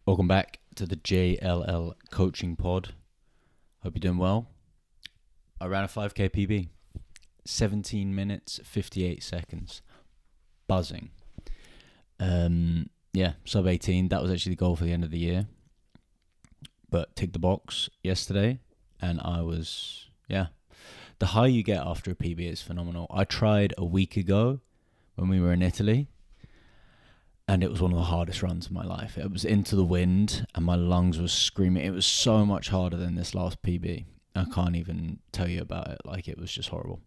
Welcome back to the JLL coaching pod. Hope you're doing well. I ran a 5k PB, 17 minutes, 58 seconds. Buzzing. Sub 18. That was actually the goal for the end of the year. But ticked the box yesterday, and the high you get after a PB is phenomenal. I tried a week ago when we were in Italy, and it was one of the hardest runs of my life. It was into the wind, and my lungs were screaming. It was so much harder than this last PB. I can't even tell you about it. Like, it was just horrible.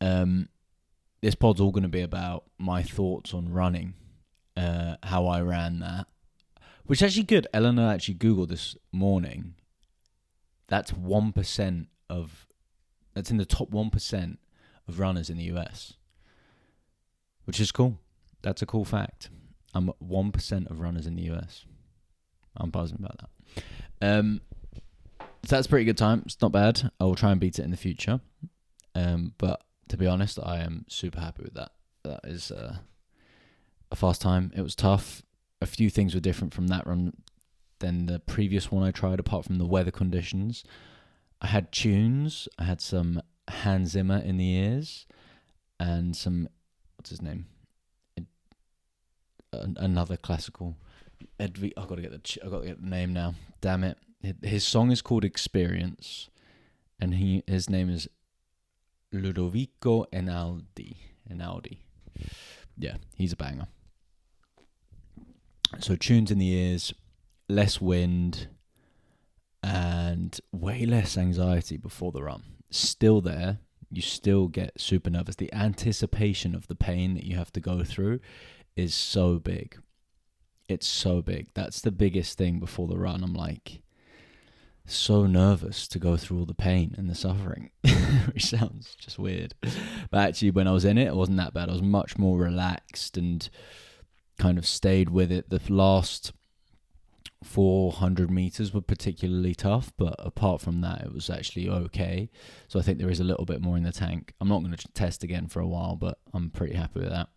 This pod's all going to be about my thoughts on running, how I ran that, which is actually good. Eleanor actually Googled this morning. That's in the top 1% of runners in the US, which is cool. That's a cool fact. I'm at 1% of runners in the US. I'm buzzing about that. So that's a pretty good time. It's not bad. I will try and beat it in the future. But to be honest, I am super happy with that. That is a fast time. It was tough. A few things were different from that run than the previous one I tried, apart from the weather conditions. I had tunes. I had some Hans Zimmer in the ears and some, what's his name? Another classical. I got to get the name now. Damn it! His song is called Experience, and his name is Ludovico Einaudi. Yeah, he's a banger. So tunes in the ears, less wind, and way less anxiety before the run. Still there, you still get super nervous. The anticipation of the pain that you have to go through is so big. It's so big. That's the biggest thing before the run. I'm like so nervous to go through all the pain and the suffering, which sounds just weird. But actually, when I was in it, it wasn't that bad. I was much more relaxed and kind of stayed with it. The last 400 meters were particularly tough, but apart from that, it was actually okay. So I think there is a little bit more in the tank. I'm not going to test again for a while, but I'm pretty happy with that.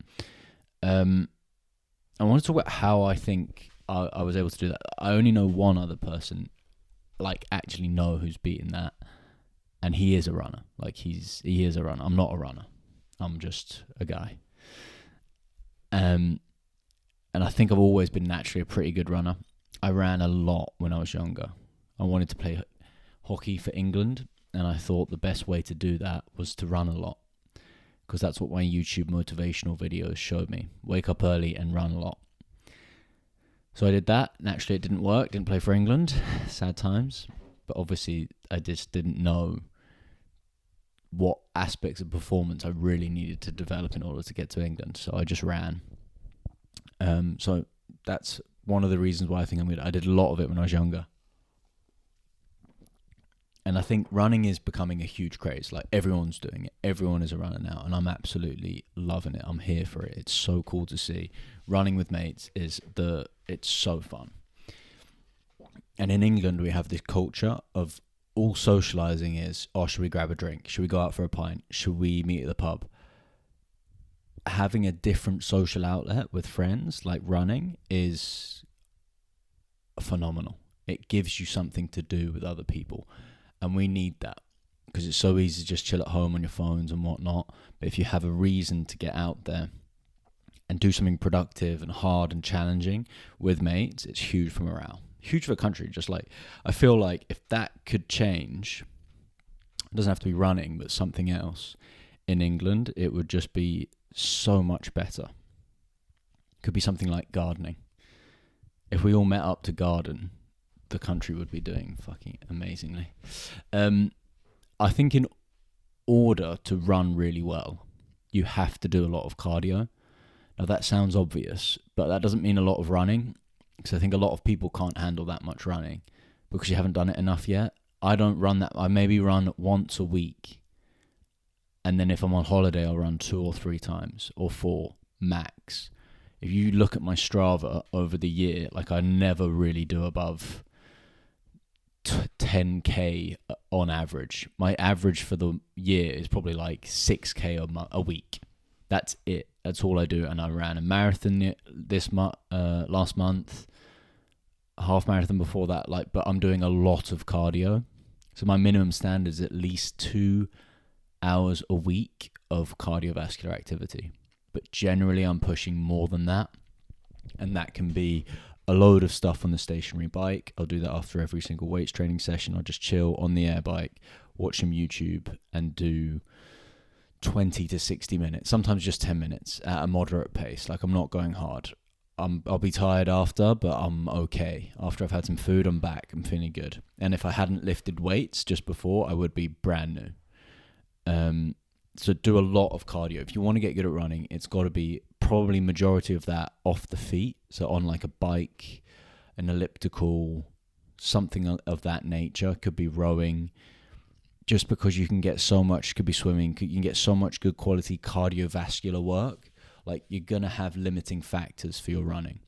I want to talk about how I think I was able to do that. I only know one other person, like, actually know who's beaten that, and he is a runner. Like, he is a runner. I'm not a runner. I'm just a guy. And I think I've always been naturally a pretty good runner. I ran a lot when I was younger. I wanted to play hockey for England, and I thought the best way to do that was to run a lot, because that's what my YouTube motivational videos showed me. Wake up early and run a lot. So I did that. Naturally, it didn't work. Didn't play for England. Sad times. But obviously, I just didn't know what aspects of performance I really needed to develop in order to get to England. So I just ran. So that's one of the reasons why I think I'm good. I did a lot of it when I was younger. And I think running is becoming a huge craze. Like, everyone's doing it. Everyone is a runner now. And I'm absolutely loving it. I'm here for it. It's so cool to see. Running with mates it's so fun. And in England, we have this culture of all socializing is, should we grab a drink? Should we go out for a pint? Should we meet at the pub? Having a different social outlet with friends, like running, is phenomenal. It gives you something to do with other people. And we need that, because it's so easy to just chill at home on your phones and whatnot. But if you have a reason to get out there and do something productive and hard and challenging with mates, it's huge for morale. Huge for the country. Just like, I feel like if that could change, it doesn't have to be running, but something else in England, it would just be so much better. Could be something like gardening. If we all met up to garden, the country would be doing fucking amazingly. I think in order to run really well, you have to do a lot of cardio. Now, that sounds obvious, but that doesn't mean a lot of running, because I think a lot of people can't handle that much running because you haven't done it enough yet. I don't run that. I maybe run once a week, and then if I'm on holiday, I'll run 2 or 3 times, or 4 max. If you look at my Strava over the year, like, I never really do above 10k on average. My average for the year is probably like 6k a week. That's it. That's all I do. And I ran a marathon last month. half marathon before that, but I'm doing a lot of cardio. So my minimum standard is at least 2 hours a week of cardiovascular activity. But generally I'm pushing more than that. And that can be a load of stuff on the stationary bike. I'll do that after every single weights training session. I'll just chill on the air bike, watch some YouTube, and do 20 to 60 minutes, sometimes just 10 minutes at a moderate pace. I'm not going hard. I'll be tired after, but I'm okay. After I've had some food, I'm back. I'm feeling good. And if I hadn't lifted weights just before, I would be brand new. So do a lot of cardio. If you want to get good at running, it's got to be probably majority of that off the feet. So on a bike, an elliptical, something of that nature. Could be rowing. Just because you can get so much, could be swimming, you can get so much good quality cardiovascular work. You're going to have limiting factors for your running.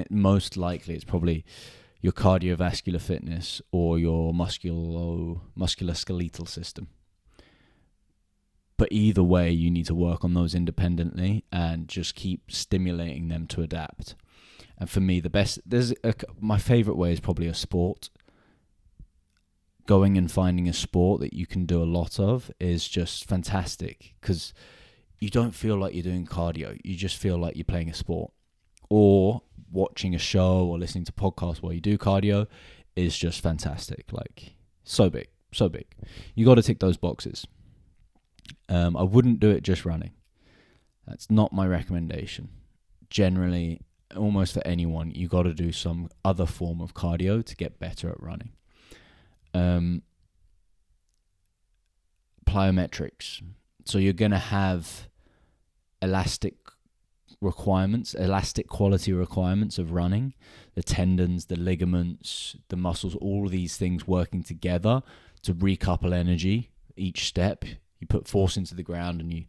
Most likely it's probably your cardiovascular fitness or your musculoskeletal system. But either way, you need to work on those independently and just keep stimulating them to adapt. And for me, my favorite way is probably a sport. Going and finding a sport that you can do a lot of is just fantastic, because you don't feel like you're doing cardio. You just feel like you're playing a sport. Or watching a show or listening to podcasts while you do cardio is just fantastic. So big. You got to tick those boxes. I wouldn't do it just running. That's not my recommendation. Generally, almost for anyone, you got to do some other form of cardio to get better at running. Plyometrics. So you're going to have elastic quality requirements of running, the tendons, the ligaments, the muscles, all of these things working together to recouple energy each step. You put force into the ground and you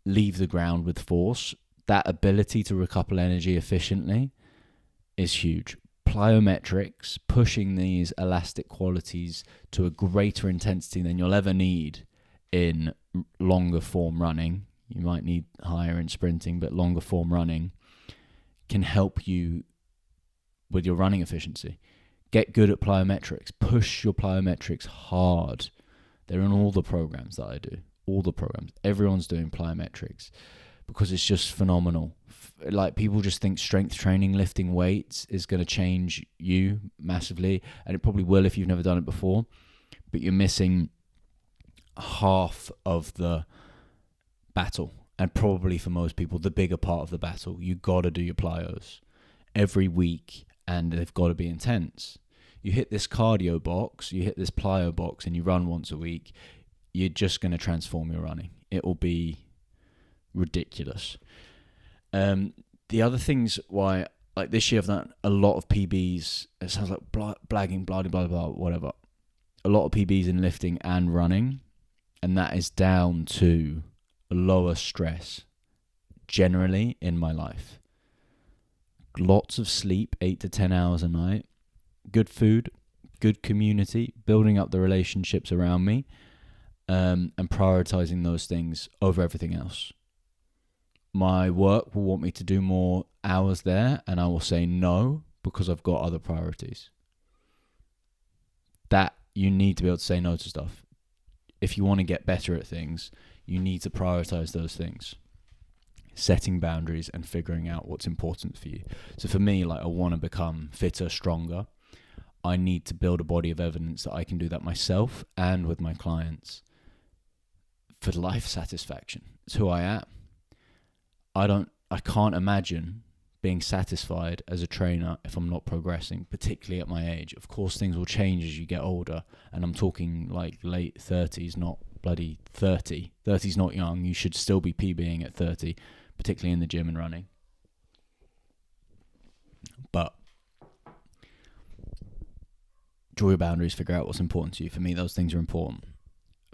leave the ground with force. That ability to recouple energy efficiently is huge. Plyometrics, pushing these elastic qualities to a greater intensity than you'll ever need in longer form running. You might need higher in sprinting, but longer form running can help you with your running efficiency. Get good at plyometrics. Push your plyometrics hard. They're in all the programs that I do. All the programs. Everyone's doing plyometrics because it's just phenomenal. People just think strength training, lifting weights is going to change you massively, and it probably will if you've never done it before, but you're missing half of the battle, and probably for most people the bigger part of the battle. You got to do your plyos every week, and they've got to be intense. You hit this cardio box, you hit this plyo box, and you run once a week, you're just going to transform your running. It will be ridiculous. The other things why, this year I've done a lot of PBs. It sounds like blagging, blah, blah, blah, whatever. A lot of PBs in lifting and running, and that is down to lower stress generally in my life. Lots of sleep, 8 to 10 hours a night, good food, good community, building up the relationships around me, and prioritizing those things over everything else. My work will want me to do more hours there, and I will say no because I've got other priorities. That you need to be able to say no to stuff. If you want to get better at things, you need to prioritize those things. Setting boundaries and figuring out what's important for you. So for me, I want to become fitter, stronger. I need to build a body of evidence that I can do that myself and with my clients for life satisfaction. It's who I am. I can't imagine being satisfied as a trainer if I'm not progressing, particularly at my age. Of course, things will change as you get older, and I'm talking late 30s, not bloody 30. 30's not young. You should still be PBing at 30, particularly in the gym and running. But draw your boundaries, figure out what's important to you. For me, those things are important.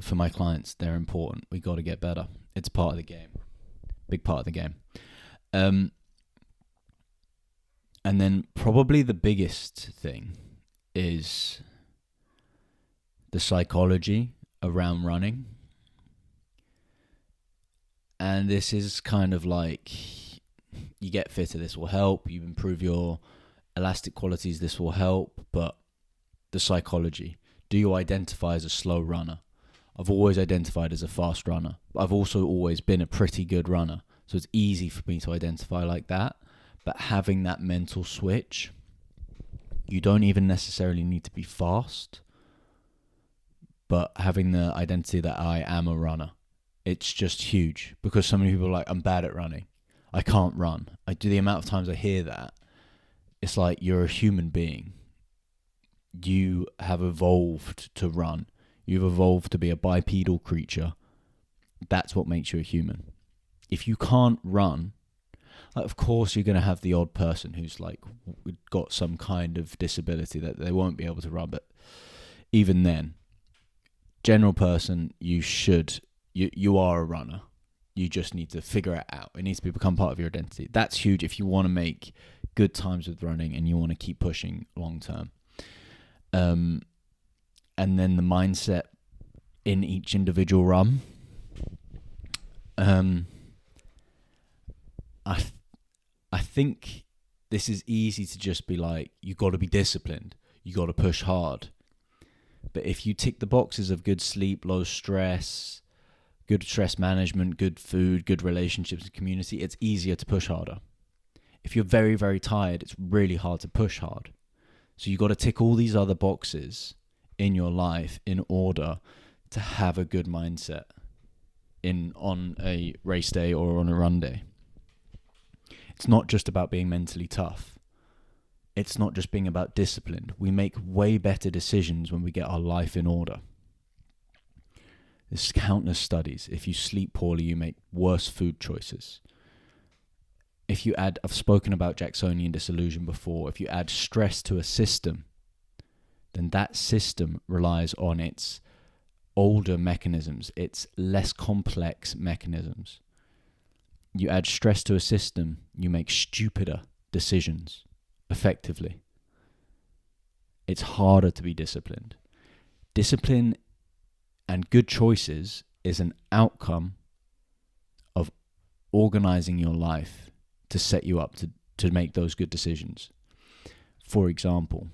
For my clients, they're important. We got to get better. It's part of the game. Big part of the game. And then probably the biggest thing is the psychology around running. And this is kind of you get fitter, this will help. You improve your elastic qualities, this will help, but the psychology. Do you identify as a slow runner? I've always identified as a fast runner, but I've also always been a pretty good runner. So it's easy for me to identify like that. But having that mental switch, you don't even necessarily need to be fast, but having the identity that I am a runner, it's just huge, because so many people are like, I'm bad at running. I can't run. I do. The amount of times I hear that, it's like, you're a human being. You have evolved to run. You've evolved to be a bipedal creature. That's what makes you a human. If you can't run, like, of course you're going to have the odd person who's like got some kind of disability that they won't be able to run. But even then, general person, you are a runner. You just need to figure it out. It needs to become part of your identity. That's huge if you want to make good times with running and you want to keep pushing long term. And then the mindset in each individual run. I think this is easy to just be like, you got to be disciplined. You got to push hard. But if you tick the boxes of good sleep, low stress, good stress management, good food, good relationships and community, it's easier to push harder. If you're very, very tired, it's really hard to push hard. So you got to tick all these other boxes in your life in order to have a good mindset on a race day or on a run day. It's not just about being mentally tough. It's not just being about disciplined. We make way better decisions when we get our life in order. There's countless studies. If you sleep poorly, you make worse food choices. I've spoken about Jacksonian disillusion before. If you add stress to a system, then that system relies on its older mechanisms, its less complex mechanisms. You add stress to a system, you make stupider decisions, effectively. It's harder to be disciplined. Discipline and good choices is an outcome of organizing your life to set you up to make those good decisions. For example,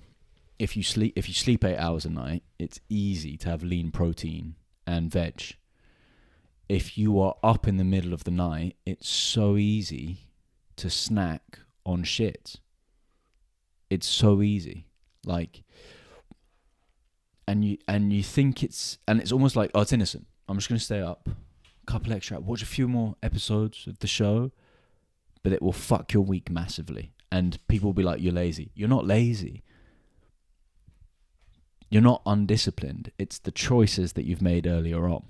if you sleep 8 hours a night, it's easy to have lean protein and veg. If you are up in the middle of the night, it's so easy to snack on shit. It's so easy. And you think it's almost like, oh, it's innocent. I'm just going to stay up, a couple extra, watch a few more episodes of the show, but it will fuck your week massively. And people will be like, you're lazy. You're not lazy. You're not undisciplined. It's the choices that you've made earlier on.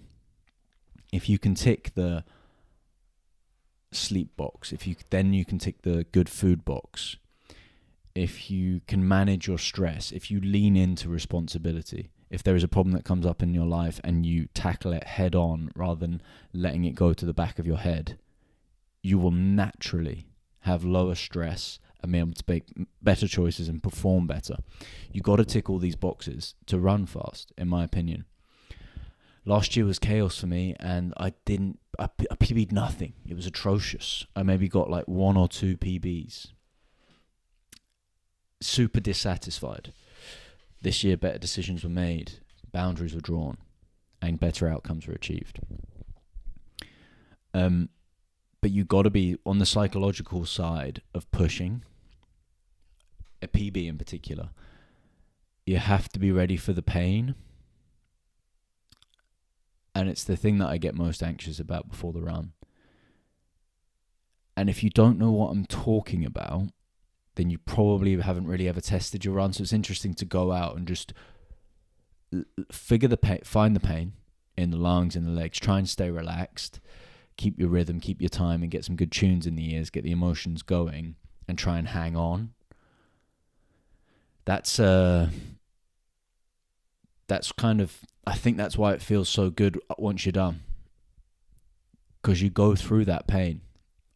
If you can tick the sleep box, then you can tick the good food box. If you can manage your stress, if you lean into responsibility, if there is a problem that comes up in your life and you tackle it head on rather than letting it go to the back of your head, you will naturally have lower stress and be able to make better choices and perform better. You got to tick all these boxes to run fast, in my opinion. Last year was chaos for me, and I PB'd nothing. It was atrocious. I maybe got like 1 or 2 PBs. Super dissatisfied. This year, better decisions were made, boundaries were drawn, and better outcomes were achieved. But you got to be on the psychological side of pushing, a PB in particular. You have to be ready for the pain. And it's the thing that I get most anxious about before the run. And if you don't know what I'm talking about, then you probably haven't really ever tested your run. So it's interesting to go out and just find the pain in the lungs, in the legs, try and stay relaxed, keep your rhythm, keep your time, and get some good tunes in the ears, get the emotions going, and try and hang on. That's kind of, I think that's why it feels so good once you're done. Because you go through that pain.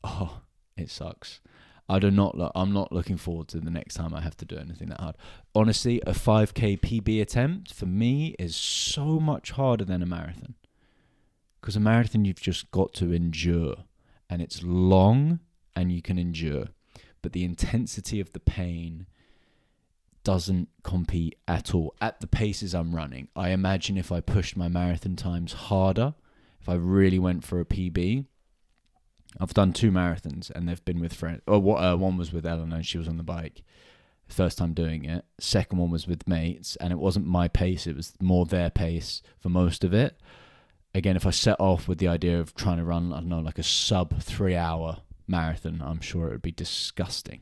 Oh, it sucks. I'm not looking forward to the next time I have to do anything that hard. Honestly, a 5K PB attempt for me is so much harder than a marathon. Because a marathon you've just got to endure. And it's long and you can endure. But the intensity of the pain doesn't compete at all at the paces I'm running. I imagine if I pushed my marathon times harder, if I really went for a PB, I've done 2 marathons and they've been with friends. One was with Eleanor and she was on the bike. First time doing it. Second one was with mates and it wasn't my pace. It was more their pace for most of it. Again, if I set off with the idea of trying to run, I don't know, like a sub 3 hour marathon, I'm sure it would be disgusting.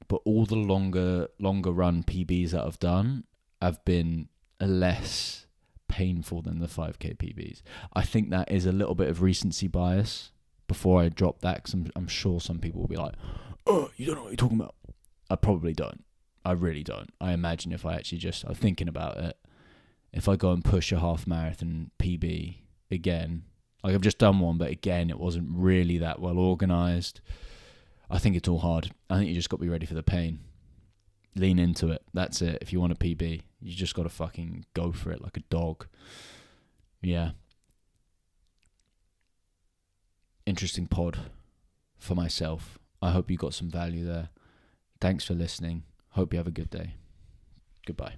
But all the longer run PBs that I've done have been less painful than the 5k PBs. I think that is a little bit of recency bias before I drop that, because I'm sure some people will be like, oh, you don't know what you're talking about. I probably don't. I really don't. I imagine if I actually I'm thinking about it, if I go and push a half marathon PB again, like I've just done one, but again, it wasn't really that well organised. I think it's all hard. I think you just got to be ready for the pain. Lean into it. That's it. If you want a PB, you just got to fucking go for it like a dog. Yeah. Interesting pod for myself. I hope you got some value there. Thanks for listening. Hope you have a good day. Goodbye.